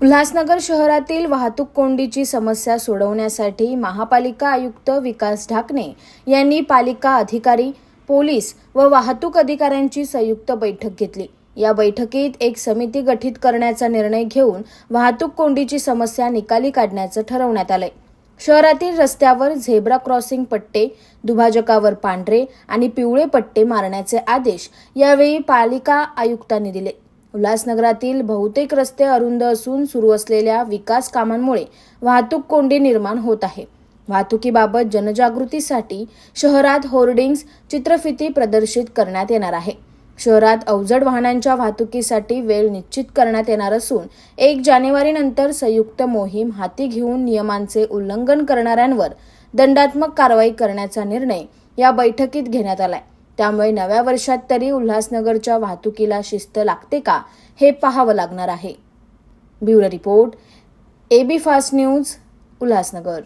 उल्हासनगर शहरातील वाहतूक कोंडीची समस्या सोडवण्यासाठी महापालिका आयुक्त विकास ढाकणे यांनी पालिका अधिकारी, पोलीस व वाहतूक अधिकाऱ्यांची संयुक्त बैठक घेतली। या बैठकीत एक समिती गठीत करण्याचा निर्णय घेऊन वाहतूक कोंडीची समस्या निकाली काढण्याचं ठरवण्यात आलंय। शहरातील रस्त्यावर झेब्रा क्रॉसिंग पट्टे, दुभाजकावर पांढरे आणि पिवळे पट्टे मारण्याचे आदेश यावेळी पालिका आयुक्तांनी दिले। उल्हासनगरातील बहुतेक रस्ते अरुंद असून सुरू असलेल्या विकास कामांमुळे वाहतूक कोंडी निर्माण होत आहे। वाहतुकीबाबत जनजागृतीसाठी शहरात होर्डिंग्स, चित्रफिती प्रदर्शित करण्यात येणार आहे। शहरात अवजड वाहनांच्या वाहतुकीसाठी वेळ निश्चित करण्यात येणार असून 1 जानेवारीनंतर संयुक्त मोहीम हाती घेऊन नियमांचे उल्लंघन करणाऱ्यांवर दंडात्मक कारवाई करण्याचा निर्णय या बैठकीत घेण्यात आलाय। त्यामुळे नव्या वर्षात तरी उल्हासनगरच्या वाहतुकीला शिस्त लागते का हे पाहावं लागणार आहे। Bureau report, AB fast news, Ulhasnagar.